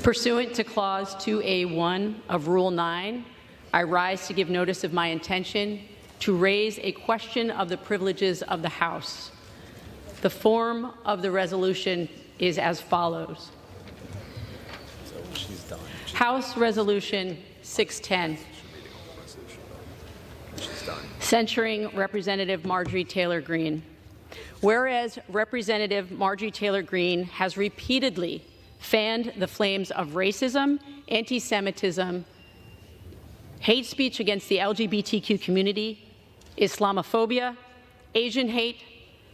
Pursuant to Clause 2A1 of Rule 9, I rise to give notice of my intention to raise a question of the privileges of the House. The form of the resolution is as follows. House Resolution 610, censuring Representative Marjorie Taylor Greene. Whereas Representative Marjorie Taylor Greene has repeatedly fanned the flames of racism, anti-Semitism, hate speech against the LGBTQ community, Islamophobia, Asian hate,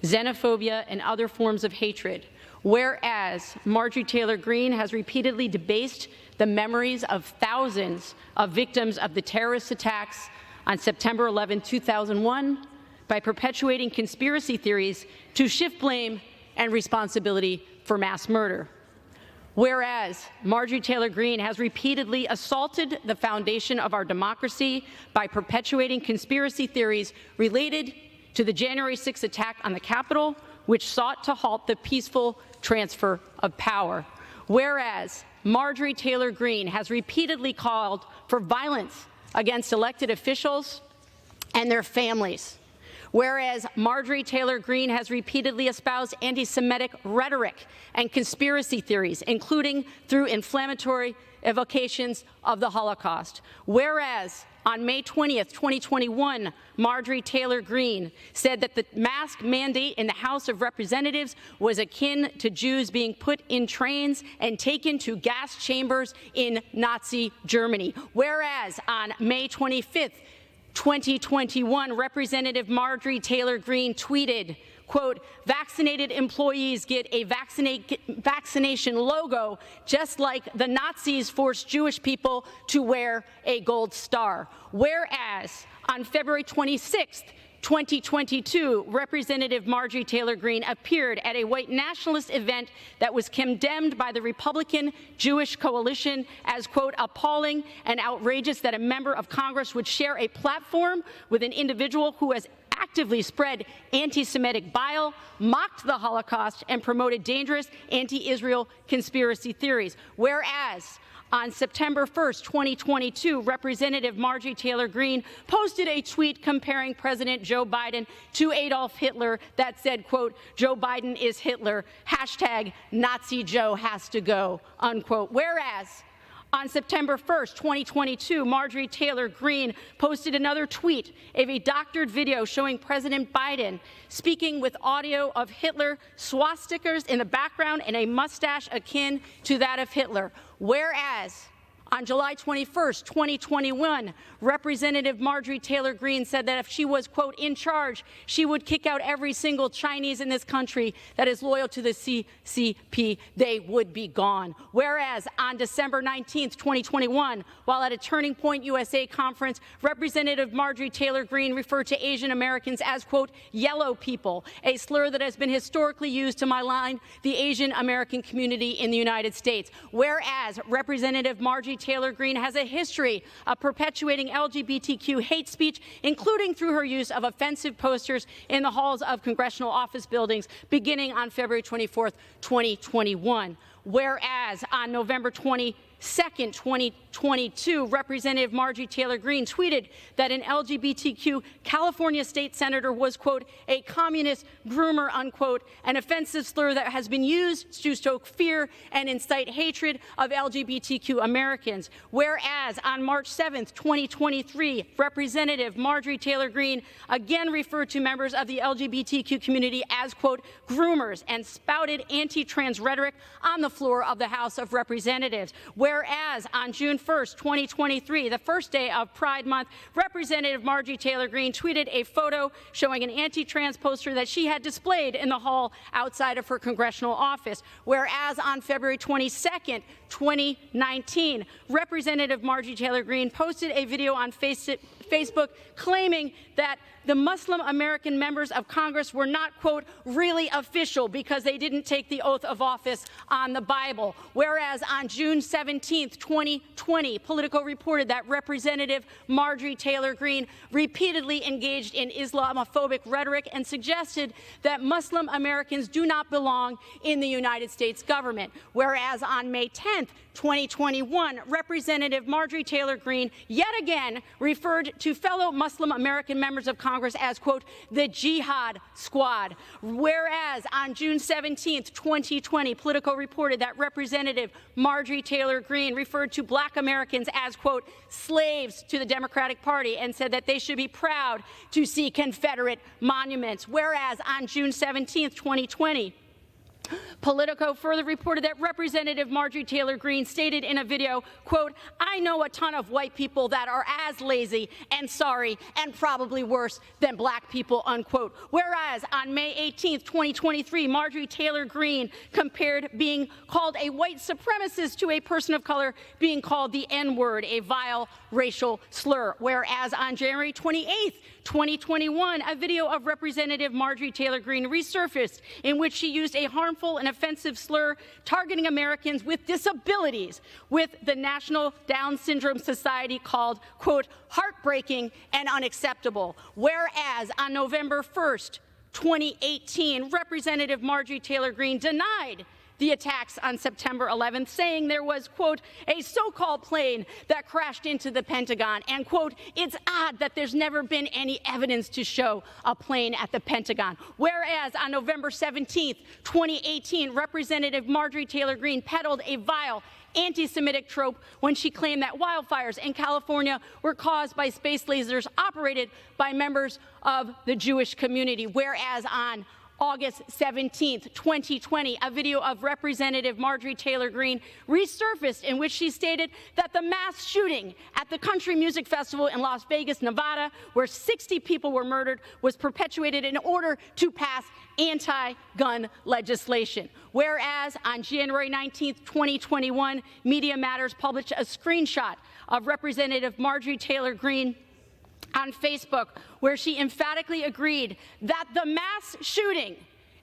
xenophobia, and other forms of hatred. Whereas Marjorie Taylor Greene has repeatedly debased the memories of thousands of victims of the terrorist attacks on September 11, 2001, by perpetuating conspiracy theories to shift blame and responsibility for mass murder. Whereas Marjorie Taylor Greene has repeatedly assaulted the foundation of our democracy by perpetuating conspiracy theories related to the January 6th attack on the Capitol, which sought to halt the peaceful transfer of power. Whereas Marjorie Taylor Greene has repeatedly called for violence against elected officials and their families. Whereas Marjorie Taylor Greene has repeatedly espoused anti-Semitic rhetoric and conspiracy theories, including through inflammatory evocations of the Holocaust. Whereas on May 20th, 2021, Marjorie Taylor Greene said that the mask mandate in the House of Representatives was akin to Jews being put in trains and taken to gas chambers in Nazi Germany. Whereas on May 25th, 2021, Representative Marjorie Taylor Greene tweeted, quote, "Vaccinated employees get a vaccination logo just like the Nazis forced Jewish people to wear a gold star." Whereas on February 26th, 2022, Representative Marjorie Taylor Greene appeared at a white nationalist event that was condemned by the Republican Jewish coalition as, quote, "appalling and outrageous that a member of Congress would share a platform with an individual who has actively spread anti-Semitic bile, mocked the Holocaust, and promoted dangerous anti-Israel conspiracy theories." Whereas on September 1st, 2022, Representative Marjorie Taylor Greene posted a tweet comparing President Joe Biden to Adolf Hitler that said, quote, "Joe Biden is Hitler, hashtag Nazi Joe has to go," unquote. Whereas on September 1st, 2022, Marjorie Taylor Greene posted another tweet of a doctored video showing President Biden speaking with audio of Hitler, swastikas in the background, and a mustache akin to that of Hitler. Whereas on July 21st, 2021, Representative Marjorie Taylor Greene said that if she was, quote, "in charge," she would kick out every single Chinese in this country that is loyal to the CCP. They would be gone. Whereas on December 19th, 2021, while at a Turning Point USA conference, Representative Marjorie Taylor Greene referred to Asian Americans as, quote, "yellow people," a slur that has been historically used to malign the Asian American community in the United States. Whereas Representative Marjorie Taylor Greene has a history of perpetuating LGBTQ hate speech, including through her use of offensive posters in the halls of congressional office buildings beginning on February 24th, 2021. Whereas on November 22nd, 2022, Representative Marjorie Taylor Greene tweeted that an LGBTQ California state senator was, quote, "a communist groomer," unquote, an offensive slur that has been used to stoke fear and incite hatred of LGBTQ Americans. Whereas on March 7th, 2023, Representative Marjorie Taylor Greene again referred to members of the LGBTQ community as, quote, "groomers," and spouted anti-trans rhetoric on the floor of the House of Representatives. Whereas on June 1st, 2023, the first day of Pride Month, Representative Marjorie Taylor Greene tweeted a photo showing an anti-trans poster that she had displayed in the hall outside of her congressional office. Whereas on February 22nd, 2019, Representative Marjorie Taylor Greene posted a video on Facebook claiming that the Muslim American members of Congress were not, quote, "really official" because they didn't take the oath of office on the Bible. Whereas on June 17th, 2020, Politico reported that Representative Marjorie Taylor Greene repeatedly engaged in Islamophobic rhetoric and suggested that Muslim Americans do not belong in the United States government. Whereas on May 10th, 2021, Representative Marjorie Taylor Greene yet again referred to fellow Muslim American members of Congress as, quote, the Jihad Squad. Whereas on June 17, 2020, Politico reported that Representative Marjorie Taylor Greene referred to Black Americans as, quote, slaves to the Democratic Party and said that they should be proud to see Confederate monuments. Whereas on June 17, 2020, Politico further reported that Representative Marjorie Taylor Greene stated in a video, quote, I know a ton of white people that are as lazy and sorry and probably worse than black people, unquote. Whereas on May 18, 2023, Marjorie Taylor Greene compared being called a white supremacist to a person of color being called the N-word, a vile racial slur. Whereas on January 28, 2021, a video of Representative Marjorie Taylor Greene resurfaced in which she used a harmful and offensive slur targeting Americans with disabilities with the National Down Syndrome Society called, quote, heartbreaking and unacceptable. Whereas on November 1st, 2018, Representative Marjorie Taylor Greene denied the attacks on September 11th, saying there was, quote, a so-called plane that crashed into the Pentagon, and, quote, it's odd that there's never been any evidence to show a plane at the Pentagon. Whereas on November 17th, 2018, Representative Marjorie Taylor Greene peddled a vile anti-Semitic trope when she claimed that wildfires in California were caused by space lasers operated by members of the Jewish community. Whereas on August 17, 2020, a video of Representative Marjorie Taylor Greene resurfaced in which she stated that the mass shooting at the Country Music Festival in Las Vegas, Nevada, where 60 people were murdered, was perpetuated in order to pass anti-gun legislation. Whereas on January 19, 2021, Media Matters published a screenshot of Representative Marjorie Taylor Greene on Facebook, where she emphatically agreed that the mass shooting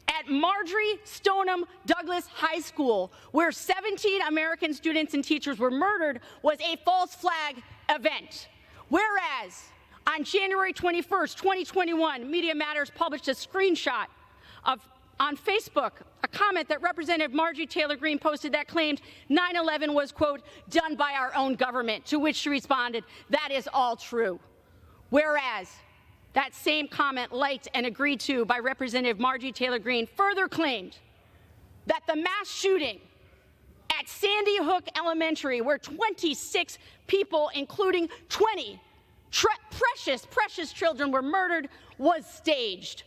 at Marjorie Stoneman Douglas High School, where 17 American students and teachers were murdered, was a false flag event. Whereas on January 21st, 2021, Media Matters published a screenshot on Facebook, a comment that Representative Marjorie Taylor Greene posted that claimed 9/11 was, quote, done by our own government, to which she responded, that is all true. Whereas that same comment, liked and agreed to by Representative Marjorie Taylor Greene, further claimed that the mass shooting at Sandy Hook Elementary, where 26 people, including 20 precious children, were murdered, was staged.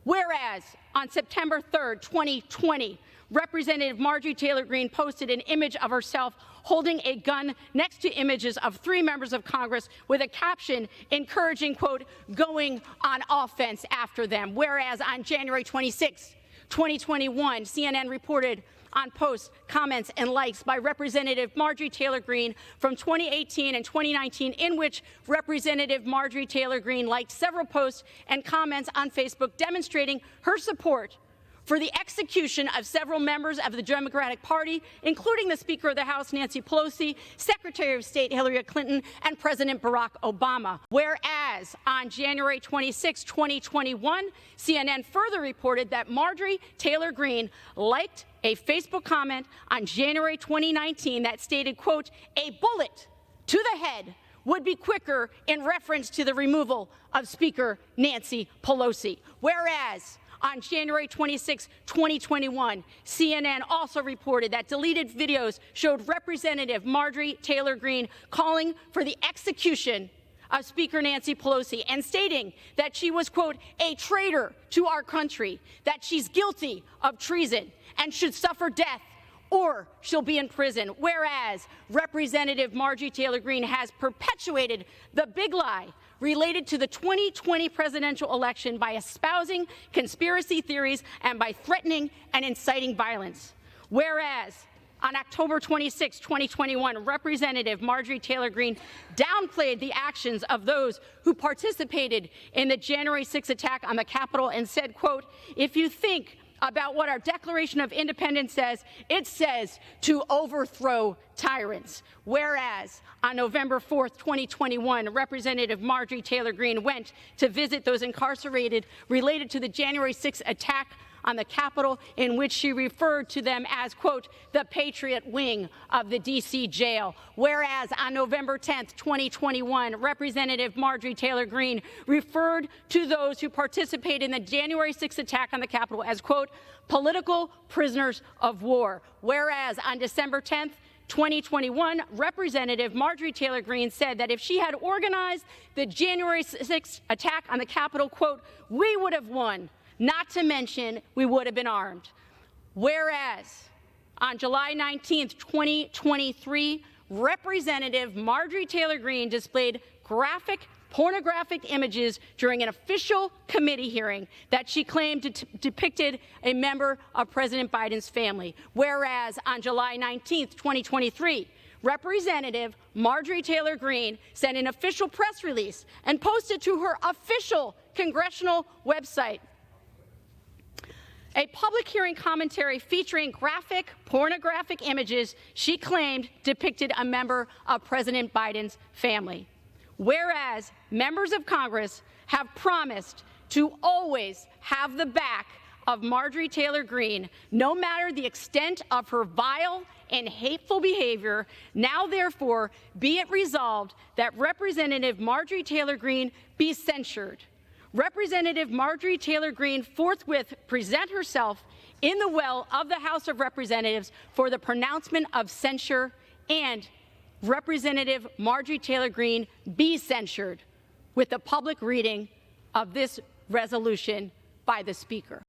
Whereas on September 3rd, 2020, Representative Marjorie Taylor Greene posted an image of herself holding a gun next to images of 3 members of Congress with a caption encouraging, quote, going on offense after them. Whereas on January 26, 2021, CNN reported on posts, comments, and likes by Representative Marjorie Taylor Greene from 2018 and 2019, in which Representative Marjorie Taylor Greene liked several posts and comments on Facebook demonstrating her support for the execution of several members of the Democratic Party, including the Speaker of the House, Nancy Pelosi, Secretary of State Hillary Clinton, and President Barack Obama. Whereas on January 26, 2021, CNN further reported that Marjorie Taylor Greene liked a Facebook comment on January 2019 that stated, quote, a bullet to the head would be quicker, in reference to the removal of Speaker Nancy Pelosi. Whereas on January 26, 2021, CNN also reported that deleted videos showed Representative Marjorie Taylor Greene calling for the execution of Speaker Nancy Pelosi and stating that she was, quote, a traitor to our country, that she's guilty of treason and should suffer death or she'll be in prison. Whereas Representative Marjorie Taylor Greene has perpetuated the big lie related to the 2020 presidential election by espousing conspiracy theories and by threatening and inciting violence. Whereas on October 26, 2021, Representative Marjorie Taylor Greene downplayed the actions of those who participated in the January 6 attack on the Capitol and said, quote, if you think about what our Declaration of Independence says, it says to overthrow tyrants. Whereas on November 4th, 2021, Representative Marjorie Taylor Greene went to visit those incarcerated related to the January 6th attack on the Capitol, in which she referred to them as, quote, the Patriot wing of the D.C. jail. Whereas on November 10th, 2021, Representative Marjorie Taylor Greene referred to those who participated in the January 6th attack on the Capitol as, quote, political prisoners of war. Whereas on December 10th, 2021, Representative Marjorie Taylor Greene said that if she had organized the January 6th attack on the Capitol, quote, we would have won, not to mention we would have been armed. Whereas on July 19th, 2023, Representative Marjorie Taylor Greene displayed pornographic images during an official committee hearing that she claimed depicted a member of President Biden's family. Whereas on July 19th, 2023, Representative Marjorie Taylor Greene sent an official press release and posted to her official congressional website a public hearing commentary featuring pornographic images she claimed depicted a member of President Biden's family. Whereas members of Congress have promised to always have the back of Marjorie Taylor Greene, no matter the extent of her vile and hateful behavior, now therefore be it resolved that Representative Marjorie Taylor Greene be censured. Representative Marjorie Taylor Greene forthwith present herself in the well of the House of Representatives for the pronouncement of censure, and Representative Marjorie Taylor Greene be censured with the public reading of this resolution by the Speaker.